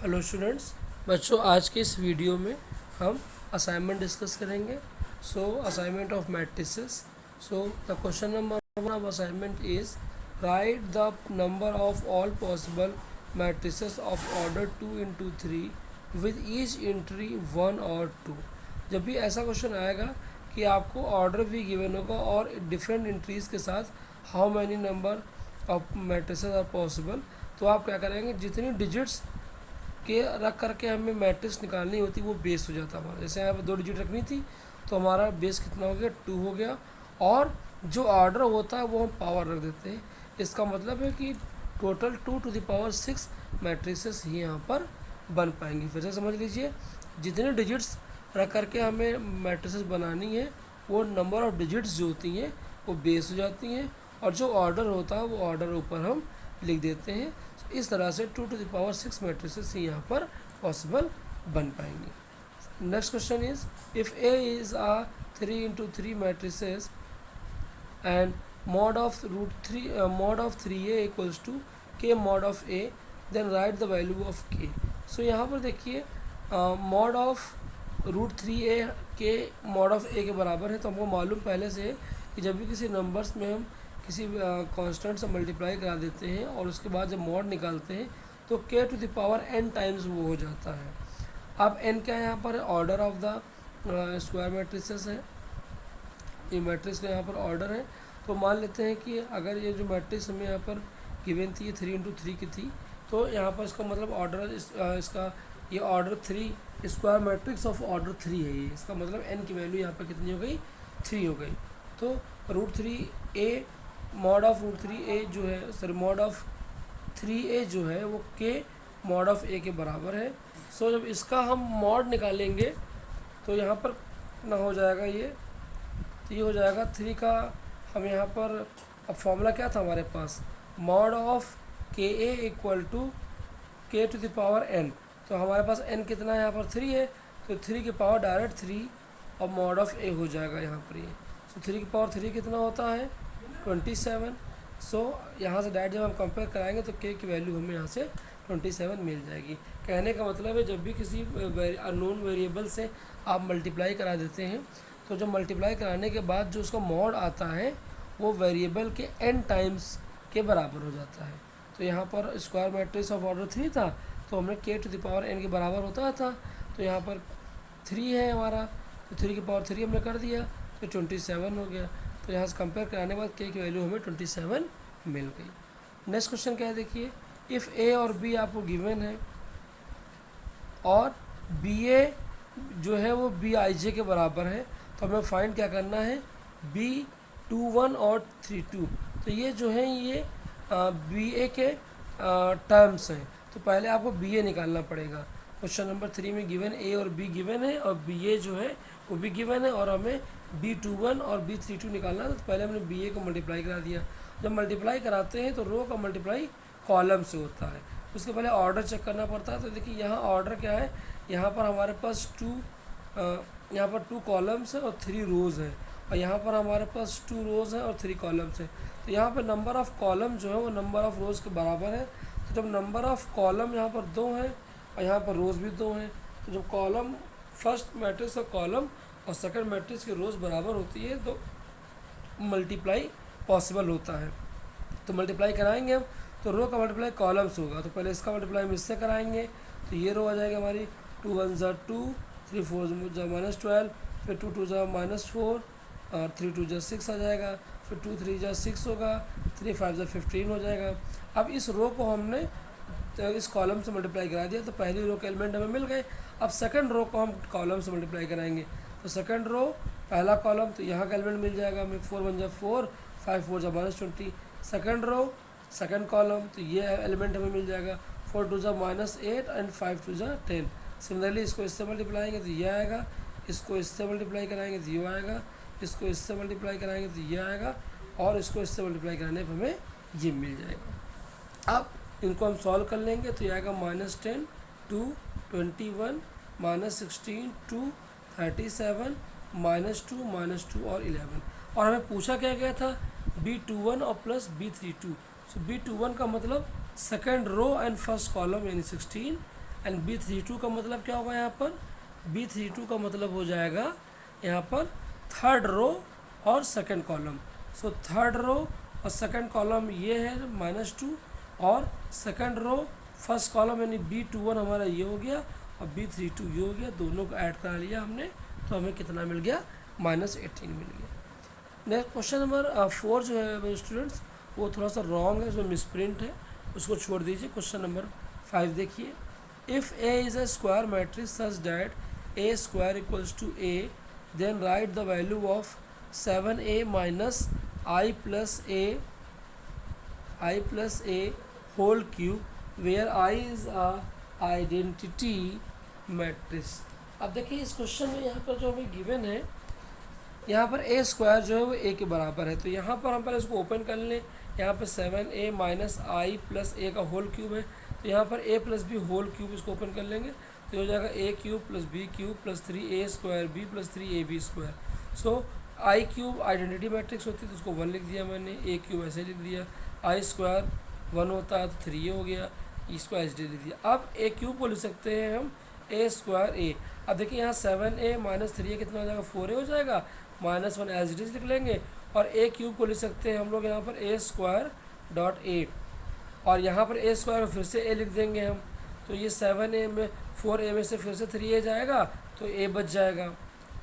Hello students. बच्चों, आज के इस वीडियो में हम असाइनमेंट डिस्कस करेंगे। Assignment of matrices. The question number 1 of assignment is right the number of all possible matrices of order 2 into 3 with each entry 1 और 2। जब भी ऐसा क्वेश्चन आएगा कि आपको ऑर्डर भी गिवन होगा और डिफरेंट एंट्रीज के साथ how many number of matrices are possible, तो आप क्या करेंगे, जितनी डिजिट्स के रख करके हमें मैट्रिक्स निकालनी होती वो बेस हो जाता हमारा। जैसे यहाँ पर 2 डिजिट रखनी थी तो हमारा बेस कितना हो गया, 2 हो गया। और जो ऑर्डर होता है वो हम पावर रख देते हैं। इसका मतलब है कि total 2 to the power 6 matrices ही यहाँ पर बन पाएंगी। फिर से समझ लीजिए, जितने डिजिट्स रख करके हमें मैट्रिसेस बनानी है वो नंबर ऑफ डिजिट्स जो होती हैं वो बेस हो जाती हैं, और जो ऑर्डर होता है वो ऑर्डर ऊपर हम लिख देते हैं। इस तरह से 2 to the power 6 मैट्रिसेस ही यहाँ पर पॉसिबल बन पाएंगे। Next question is, if A is a 3 into 3 matrices and mod of 3a equals to k mod of a, then write the value of k। सो यहाँ पर देखिए, mod of √3a के mod of a के बराबर है। तो हमको मालूम पहले से है कि जब भी किसी नंबर्स में हम किसी कांस्टेंट से मल्टीप्लाई करा देते हैं और उसके बाद जब मॉड निकालते हैं तो k⁴n टाइम्स वो हो जाता है। अब n क्या है यहाँ पर, order of the square matrices है। ये मैट्रिक्स का यहाँ पर ऑर्डर है। तो मान लेते हैं कि अगर ये जो मैट्रिक्स हमें यहाँ पर गिवन थी, ये 3 into 3 की थी, तो यहाँ पर इसका मतलब ऑर्डर इसका ये order 3 square matrix of order 3 है। ये इसका मतलब n की वैल्यू यहाँ पर कितनी हो गई, 3 हो गई। तो √3a मॉड ऑफ √3a जो है, सॉरी मॉड ऑफ 3a जो है वो k मॉड ऑफ a के बराबर है। जब इसका हम मॉड निकालेंगे तो यहाँ पर ना हो जाएगा ये, तो ये हो जाएगा 3 का। हम यहाँ पर अब फॉर्मूला क्या था हमारे पास, mod of ka equal to k⁴n। तो हमारे पास n कितना है यहाँ पर, 3 है, तो 3 की पावर डायरेक्ट 3 और मॉड ऑफ a हो जाएगा यहाँ पर ये। 3 की पावर 3 कितना होता है, 27। यहाँ से डायरेक्ट जब हम कंपेयर कराएंगे तो k की वैल्यू हमें यहाँ से 27 मिल जाएगी। कहने का मतलब है, जब भी किसी अननोन वेरिएबल से आप मल्टीप्लाई करा देते हैं तो जो मल्टीप्लाई कराने के बाद जो उसका मॉड आता है वो वेरिएबल के n टाइम्स के बराबर हो जाता है। तो यहाँ पर स्क्वायर मैट्रिक्स ऑफ ऑर्डर 3 था, तो हमने k⁴n के बराबर होता था। तो यहाँ पर 3 है हमारा, तो 3 की पावर 3 हमने कर दिया तो 27 हो गया। तो यहाँ से कंपेयर कराने के बाद k की वैल्यू हमें 27 मिल गई। नेक्स्ट क्वेश्चन क्या है, देखिए, इफ़ a और b आपको गिवन है और ba जो है वो bij के बराबर है, तो हमें फाइंड क्या करना है, b21 और 32। तो ये जो है ये ba के टर्म्स हैं। तो पहले आपको ba निकालना पड़ेगा। क्वेश्चन नंबर 3 में गिवन a और b गिवन है और ba जो है वो भी गिवन है, और हमें b21 और b32 निकालना है। तो पहले हमने ba को मल्टीप्लाई करा दिया। जब मल्टीप्लाई कराते हैं तो रो का मल्टीप्लाई कॉलम से होता है, उसके पहले ऑर्डर चेक करना पड़ता है। तो देखिए यहाँ ऑर्डर क्या है, यहाँ पर हमारे पास यहाँ पर 2 कॉलम्स है और 3 रोज़ है, और यहाँ पर हमारे पास 2 रोज़ है और 3 कॉलम्स है। तो यहाँ पर नंबर ऑफ़ कॉलम जो है वो नंबर ऑफ़ रोज़ के बराबर है। तो जब नंबर ऑफ़ कॉलम यहाँ पर 2 है और यहाँ पर रोज़ भी 2 हैं, तो जब कॉलम फर्स्ट मैट्रिक्स का कॉलम और सेकंड मैट्रिक्स की रोज़ बराबर होती है तो मल्टीप्लाई पॉसिबल होता है। तो मल्टीप्लाई कराएंगे हम, तो रो का मल्टीप्लाई कॉलम्स होगा। तो पहले इसका मल्टीप्लाई हम इससे कराएंगे, तो ये रो आ जाएगी हमारी 2 1 ज़ा 2, 3 4 ज़ा -12, फिर 2 2 ज़ा -4 और 3 2 ज़ा 6 आ जाएगा, फिर 2 3 ज़ा 6 होगा, 3 5 ज़ा 15 हो जाएगा। अब इस रो को हमने तो इस कॉलम से मल्टीप्लाई करा दिया, तो पहली रो के एलिमेंट हमें मिल गए। अब सेकंड रो को हम कॉलम से मल्टीप्लाई कराएंगे, तो सेकंड रो पहला कॉलम, तो यहाँ का एलिमेंट मिल जाएगा हमें 4 1 ज़ा 4, 5 4 ज़ा -20। सेकंड रो सेकंड कॉलम, तो ये एलिमेंट हमें मिल जाएगा 4 2 ज़ा -8 एंड 5 2 ज़ा 10। सिमिलरली इसको इससे मल्टीप्लाई तो ये आएगा, इसको इससे मल्टीप्लाई कराएंगे तो ये आएगा, इसको इससे मल्टीप्लाई कराएंगे तो ये आएगा, और इसको इससे मल्टीप्लाई कराने पर हमें ये मिल जाएगा। अब इनको हम सॉल्व कर लेंगे तो ये आएगा -10 2 21 -16 2 37 -2 और 11। और हमें पूछा क्या गया था, b21 और प्लस b32। सो b21 का मतलब second row and first column यानी 16, एंड B32 का मतलब क्या होगा यहाँ पर, B32 का मतलब हो जाएगा यहाँ पर थर्ड रो और second column. So third row और सेकंड कॉलम ये है -2 और सेकंड रो फर्स्ट कॉलम यानी B21 हमारा ये हो गया और B32 ये हो गया, दोनों को ऐड करा लिया हमने तो हमें कितना मिल गया, -18 मिल गया। नेक्स्ट क्वेश्चन नंबर 4 जो है स्टूडेंट्स वो थोड़ा सा रॉन्ग है, उसमें मिसप्रिंट है, उसको छोड़ दीजिए। क्वेश्चन नंबर 5 देखिए, if A is a square matrix such that A square equals to A then write the value of 7a minus I plus A whole cube where I is a identity matrix. अब देखिए इस question में यहाँ पर जो हमें given है, यहाँ पर ए स्क्वायर जो है वो ए के बराबर है, तो यहाँ पर हम पहले इसको ओपन कर लें। यहाँ पर 7a माइनस आई प्लस ए का होल क्यूब है, तो यहाँ पर a plus B whole cube इसको ओपन कर लेंगे तो हो जाएगा a cube plus B cube plus 3a square B plus 3ab square. So I cube identity matrix होती है तो उसको 1 लिख दिया मैंने, a क्यूब ऐसे लिख दिया, आई स्क्वायर 1 होता है तो 3a हो गया, इसको एच डी लिख दिया। अब a क्यूब को लिख सकते हैं हम a स्क्वायर a। अब देखिए यहाँ 7a माइनस 3a कितना हो जाएगा, 4a हो जाएगा, -1 एज इट इज लिख लेंगे और a क्यूब को लिख सकते हैं हम लोग यहाँ पर a स्क्वायर डॉट a और यहाँ पर a स्क्वायर फिर से a लिख देंगे हम, तो ये 7a में 4a में से फिर से 3a जाएगा तो a बच जाएगा।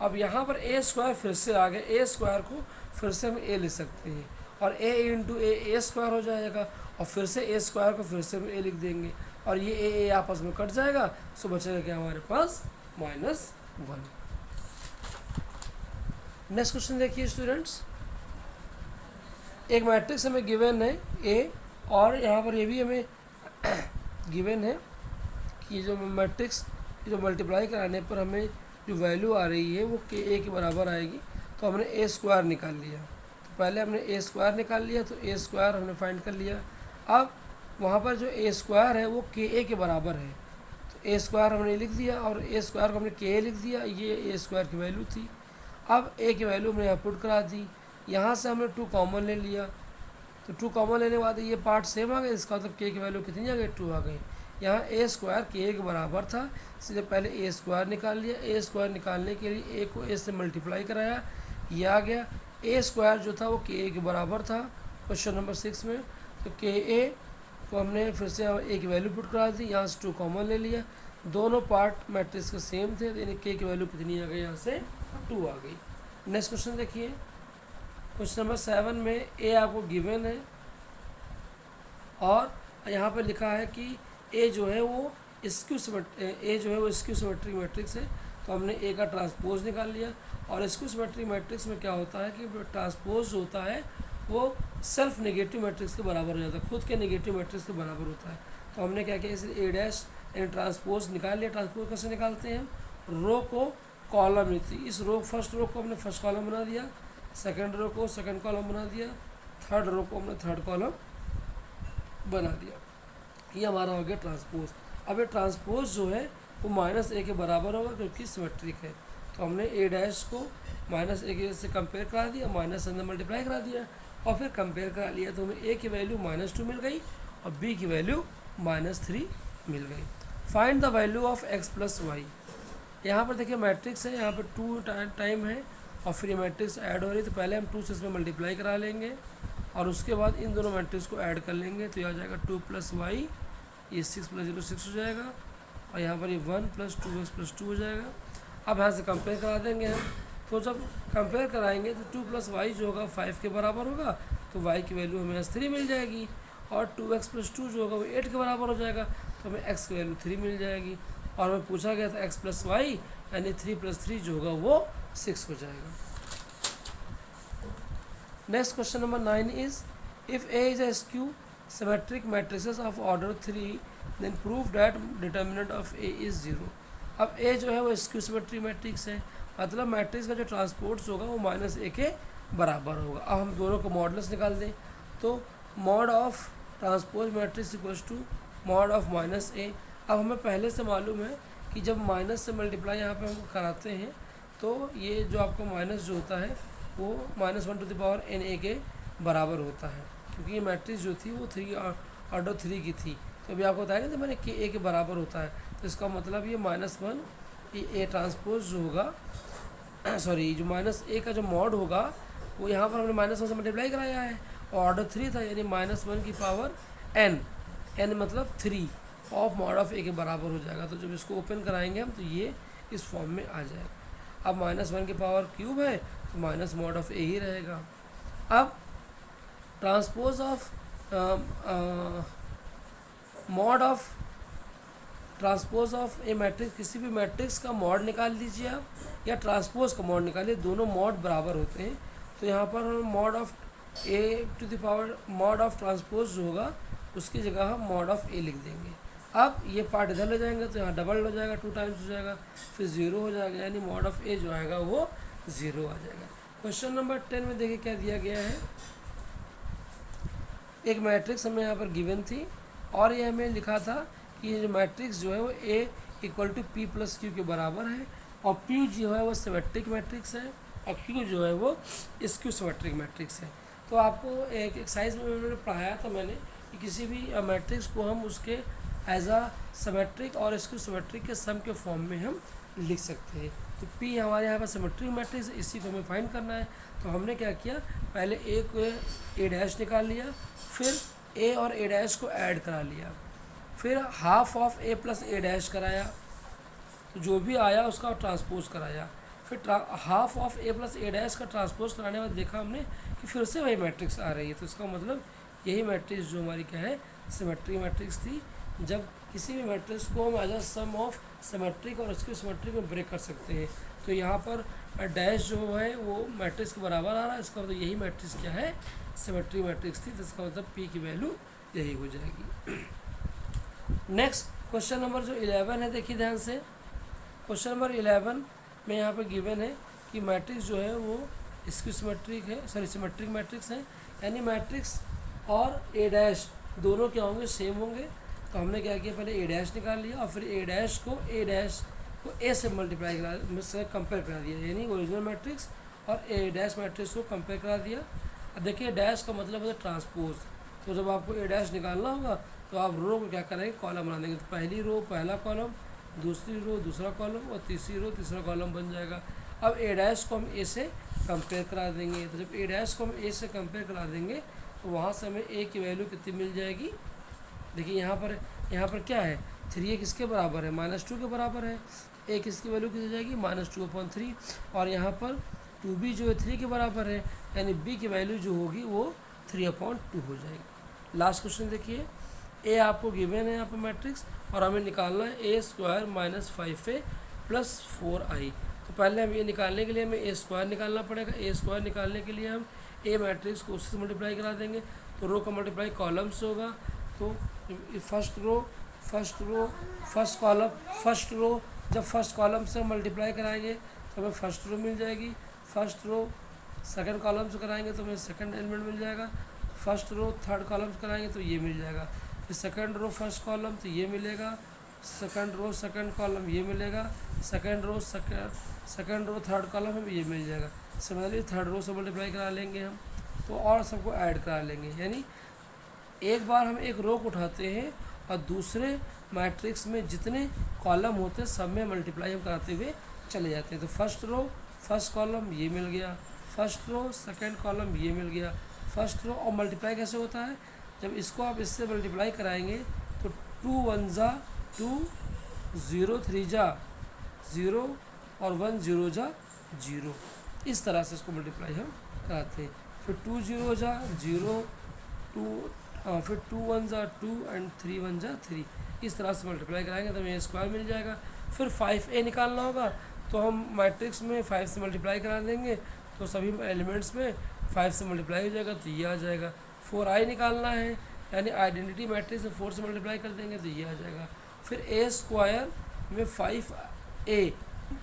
अब यहाँ पर a स्क्वायर फिर से आ गया, a स्क्वायर को फिर से हम a लिख सकते हैं और a इंटू a स्क्वायर हो जाएगा और फिर से a स्क्वायर को फिर से हम a लिख देंगे और ये a आपस में कट जाएगा, सो बचेगा क्या हमारे पास, -1। नेक्स्ट क्वेश्चन देखिए स्टूडेंट्स, एक मैट्रिक्स हमें गिवन है ए और यहाँ पर ये भी हमें गिवन है कि जो मैट्रिक्स जो मल्टीप्लाई कराने पर हमें जो वैल्यू आ रही है वो ए के बराबर आएगी, तो हमने ए स्क्वायर निकाल लिया। तो पहले हमने ए स्क्वायर निकाल लिया तो ए स्क्वायर हमने फाइंड कर लिया। अब वहाँ पर जो ए स्क्वायर है वो के ए के बराबर है, तो ए स्क्वायर हमने लिख दिया और ए स्क्वायर को हमने के ए लिख दिया, ये ए स्क्वायर की वैल्यू थी। अब ए की वैल्यू हमने यहाँ पुट करा दी, यहाँ से हमने 2 कॉमन ले लिया, तो 2 कॉमन लेने के बाद ये पार्ट सेम आ गया, इसका मतलब के की वैल्यू कितनी आ गई, 2 आ गई। यहाँ ए स्क्वायर के ए के बराबर था, इसलिए पहले ए स्क्वायर निकाल लिया। ए स्क्वायर निकालने के लिए ए को ए से मल्टीप्लाई कराया, ये आ गया। ए स्क्वायर जो था वो के ए के बराबर था क्वेश्चन नंबर 6 में, तो के ए को हमने फिर से ए की वैल्यू पुट करा दी, यहाँ से 2 कॉमन ले लिया, दोनों पार्ट मैट्रिक्स के सेम थे, यानी के की वैल्यू कितनी आ गई, यहाँ से 2 आ गई। नेक्स्ट क्वेश्चन देखिए, क्वेश्चन नंबर 7 में ए आपको गिवन है और यहाँ पर लिखा है कि ए जो है वो स्क्यू सिमेट्रिक मैट्रिक्स है, तो हमने ए का ट्रांसपोज निकाल लिया। और स्क्यू सिमेट्रिक मैट्रिक्स में क्या होता है कि ट्रांसपोज होता है वो सेल्फ नेगेटिव मैट्रिक्स के बराबर हो जाता है, खुद के नेगेटिव मैट्रिक्स के बराबर होता है। तो हमने क्या किया, इसलिए ए डैश यानी ट्रांसपोज निकाल लिया। ट्रांसपोज कैसे निकालते हैं, रो को कॉलम में थी, इस रो फर्स्ट रो को हमने फर्स्ट कॉलम बना दिया, सेकंड रो को सेकंड कॉलम बना दिया, थर्ड रो को हमने थर्ड कॉलम बना दिया, ये हमारा हो गया ट्रांसपोज। अब ये ट्रांसपोज जो है वो -a के बराबर होगा क्योंकि सिमेट्रिक है, तो हमने ए डैश को -a से कंपेयर करा दिया, माइनस अंदर मल्टीप्लाई करा दिया और फिर कंपेयर करा लिया, तो हमें a की वैल्यू -2 मिल गई और b की वैल्यू -3 मिल गई। Find the value of x plus Y. यहाँ पर देखिए मैट्रिक्स है, यहाँ पर 2 टाइम है और फिर ये मैट्रिक्स ऐड हो रही है, तो पहले हम 2 से इसमें मल्टीप्लाई करा लेंगे और उसके बाद इन दोनों मैट्रिक्स को ऐड कर लेंगे, तो यह आ जाएगा 2 + y, ये 6 + 0 6 हो जाएगा और यहाँ पर ये 1 + 2x + 2 हो जाएगा। अब यहाँ से कंपेयर करा देंगे हम, तो जब कंपेयर कराएंगे तो 2 + y जो होगा 5 के बराबर होगा, तो y की वैल्यू हमें 3 मिल जाएगी और 2x + 2 जो होगा वो 8 के बराबर हो जाएगा, तो हमें x की वैल्यू 3 मिल जाएगी। और हमें पूछा गया था x + y यानी 3 + 3 जो होगा वो 6 हो जाएगा। Next question number 9 is if A is a skew symmetric matrices of order 3 then prove that determinant of A is 0। अब A जो है वो स्क्यू सिमेट्रिक मैट्रिक्स है, मतलब मैट्रिक्स का जो ट्रांसपोर्ट्स होगा वो -a के बराबर होगा। अब हम दोनों को मॉडल्स निकाल दें, तो mod of transpose matrix equals to mod of -a। अब हमें पहले से मालूम है कि जब माइनस से मल्टीप्लाई यहाँ पे हम कराते हैं तो ये जो आपको माइनस जो होता है वो -1 n a के बराबर होता है, क्योंकि ये मैट्रिक्स जो थी वो ऑर्डर 3 की थी, तो अभी आपको बताया ना, तो मैंने कि ए के बराबर होता है, तो इसका मतलब ये -1 ये ए ट्रांसपोज जो होगा सॉरी जो माइनस ए का जो मॉड होगा वो यहाँ पर हमने -1 से मल्टीप्लाई कराया है, और ऑर्डर 3 था, यानी -1 की पावर n, n मतलब 3 ऑफ मॉड ऑफ ए के बराबर हो जाएगा। तो जब इसको ओपन कराएंगे हम तो ये इस फॉर्म में आ जाएगा। अब -1 की पावर क्यूब है तो माइनस मॉड ऑफ ए ही रहेगा। अब transpose of mod of transpose of A matrix, किसी भी मैट्रिक्स का मॉड निकाल लीजिए आप, या ट्रांसपोज का मॉड निकालिए, दोनों मॉड बराबर होते हैं। तो यहाँ पर हम mod of A to the power mod of transpose जो होगा उसकी जगह हम मॉड ऑफ ए लिख देंगे। अब ये पार्ट इधर ले जाएंगे तो यहाँ डबल हो जाएगा, 2 टाइम्स हो जाएगा, फिर 0 हो जाएगा, यानी मॉड ऑफ ए जो आएगा वो 0 आ जाएगा। क्वेश्चन नंबर 10 में देखिए क्या दिया गया है। एक मैट्रिक्स हमें यहाँ पर गिवन थी, और ये हमें लिखा था कि ये जो मैट्रिक्स जो है वो A equal to P plus Q के बराबर है, और पी जो है वो सिमेट्रिक मैट्रिक्स है, और क्यू जो है वो स्क्यू सिमेट्रिक मैट्रिक्स है। तो आपको एक एक्सरसाइज में उन्होंने पढ़ाया था मैंने कि किसी भी मैट्रिक्स को हम उसके एज अ सिमेट्रिक और स्क्यू सिमेट्रिक के सम के फॉर्म में हम लिख सकते हैं। तो पी हमारे यहाँ पर सिमेट्रिक मैट्रिक्स है, इसी को हमें फाइंड करना है। तो हमने क्या किया, पहले ए को ए डैश निकाल लिया, फिर ए और ए डैश को ऐड करा लिया, फिर half of A plus A dash कराया, तो जो भी आया उसका ट्रांसपोज कराया, फिर half of A plus A dash का ट्रांसपोज कराने के बाद देखा हमने कि फिर से वही मैट्रिक्स आ रही है। तो इसका मतलब यही मैट्रिक्स जो हमारी क्या है, सिमेट्रिक मैट्रिक्स थी। जब किसी भी मैट्रिक्स को हम as a sum of symmetric और उसके सिमेट्रिक में ब्रेक कर सकते हैं। तो यहाँ पर डैश जो है वो मैट्रिक्स के बराबर आ रहा है, इसका मतलब यही मैट्रिक्स क्या है, सिमेट्रिक मैट्रिक्स थी, तो इसका मतलब पी की वैल्यू यही हो जाएगी। नेक्स्ट क्वेश्चन नंबर जो 11 है, देखिए ध्यान से। क्वेश्चन नंबर 11 में यहाँ पर गिवन है कि मैट्रिक्स जो है वो स्क्यू सिमेट्रिक है, सॉरी सिमेट्रिक मैट्रिक्स है, यानी मैट्रिक्स और ए डैश दोनों क्या होंगे, सेम होंगे। तो हमने क्या किया, पहले ए डैश निकाल लिया, और फिर ए डैश को ए से मल्टीप्लाई करा, से कंपेयर करा दिया, यानी ओरिजिनल मैट्रिक्स और ए डैश मैट्रिक्स को कंपेयर करा दिया। अब देखिए डैश का मतलब है ट्रांसपोज, तो जब आपको ए डैश निकालना होगा तो आप रो को क्या करेंगे, कॉलम बना देंगे। तो पहली रो पहला कॉलम, दूसरी रो दूसरा कॉलम, और तीसरी रो तीसरा कॉलम बन जाएगा। अब ए डैश को हम ए से कंपेयर करा देंगे, तो जब ए डैश को हम ए से कंपेयर करा देंगे तो वहाँ से हमें ए की वैल्यू कितनी मिल जाएगी। देखिए यहाँ पर क्या है, 3 किसके बराबर है, -2 के बराबर है। ए किसकी वैल्यू कितनी जाएगी, -2/3, और यहाँ पर 2b जो है 3 के बराबर है, यानी b की वैल्यू जो होगी वो 3/2 हो जाएगी। लास्ट क्वेश्चन देखिए, ए आपको गिवन है यहाँ पर मैट्रिक्स, और हमें निकालना है a² - 5a + 4i। तो पहले हम ये निकालने के लिए हमें a² निकालना पड़ेगा। a² निकालने के लिए हम ए मैट्रिक्स को उससे मल्टीप्लाई करा देंगे, तो रो का मल्टीप्लाई कॉलम से होगा। तो फर्स्ट रो जब फर्स्ट कॉलम से मल्टीप्लाई कराएंगे तो हमें फर्स्ट रो मिल जाएगी, फर्स्ट रो सेकंड कॉलम से कराएंगे तो हमें सेकंड एलिमेंट मिल जाएगा, फर्स्ट रो थर्ड कॉलम से कराएंगे तो ये मिल जाएगा, फिर सेकंड रो फर्स्ट कॉलम तो ये मिलेगा, सेकंड रो सेकंड कॉलम ये मिलेगा, सेकंड रो थर्ड कॉलम हमें ये मिल जाएगा। सिमिलरली थर्ड रो से मल्टीप्लाई करा लेंगे हम, तो और सबको ऐड करा लेंगे, यानी एक बार हम एक रो को उठाते हैं और दूसरे मैट्रिक्स में जितने कॉलम होते हैं सब में मल्टीप्लाई हम कराते हुए चले जाते हैं। तो फर्स्ट रो फर्स्ट कॉलम ये मिल गया, फर्स्ट रो सेकंड कॉलम ये मिल गया, फर्स्ट रो। और मल्टीप्लाई कैसे होता है, जब इसको आप इससे मल्टीप्लाई कराएंगे तो 2 1 जा 2, 0 3 जा 0 और 1 0 जा 0, इस तरह से इसको मल्टीप्लाई हम कराते हैं। फिर 2 0 जा 0, 2 फिर 2 1 जा 2 एंड 3 1 जा 3, इस तरह से मल्टीप्लाई कराएंगे तो हमें स्क्वायर मिल जाएगा। फिर 5a निकालना होगा, तो हम मैट्रिक्स में 5 से मल्टीप्लाई करा देंगे, तो सभी एलिमेंट्स में 5 से मल्टीप्लाई हो जाएगा, तो ये आ जाएगा। 4i निकालना है, यानी आइडेंटिटी मैट्रिक्स में 4 से मल्टीप्लाई कर देंगे तो ये आ जाएगा। फिर a² में 5a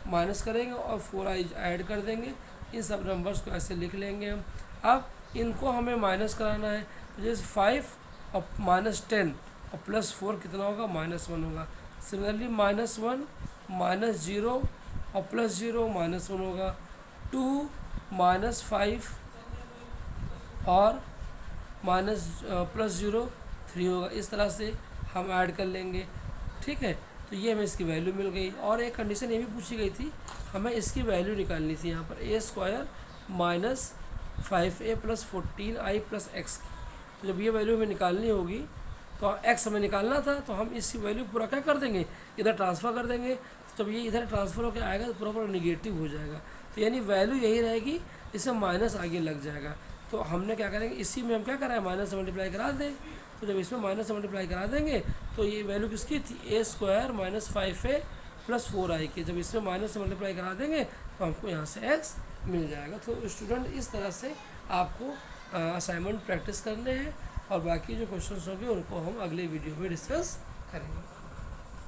माइनस करेंगे और 4i ऐड कर देंगे, इन सब नंबर्स को ऐसे लिख लेंगे हम। अब इनको हमें माइनस कराना है, तो जैसे 5 और -10 और +4 कितना होगा, -1 होगा। सिमिलरली -1 -0 और +0 -1 होगा। 2 -5 और +0 3 होगा। इस तरह से हम ऐड कर लेंगे, ठीक है। तो ये हमें इसकी वैल्यू मिल गई। और एक कंडीशन ये भी पूछी गई थी, हमें इसकी वैल्यू निकालनी थी यहाँ पर A square minus 5a plus 14i plus X की। तो जब ये वैल्यू हमें निकालनी होगी तो एक्स हमें निकालना था, तो हम इसकी वैल्यू पूरा क्या कर देंगे, इधर ट्रांसफ़र कर देंगे। तो जब ये इधर ट्रांसफ़र होकर आएगा तो पूरा पूरा निगेटिव हो जाएगा, तो यानी वैल्यू यही रहेगी, इसमें माइनस आगे लग जाएगा। तो हमने क्या करेंगे, इसी में हम क्या कराएं, माइनस से मल्टीप्लाई करा दें। तो जब इसमें माइनस से मल्टीप्लाई करा देंगे तो ये वैल्यू किसकी थी, ए square minus 5a plus 4i की। जब इसमें माइनस से मल्टीप्लाई करा देंगे तो हमको यहाँ से एक्स मिल जाएगा। तो स्टूडेंट इस तरह से आपको असाइनमेंट प्रैक्टिस करने हैं, और बाकी जो क्वेश्चंस होंगे उनको हम अगले वीडियो में डिस्कस करेंगे।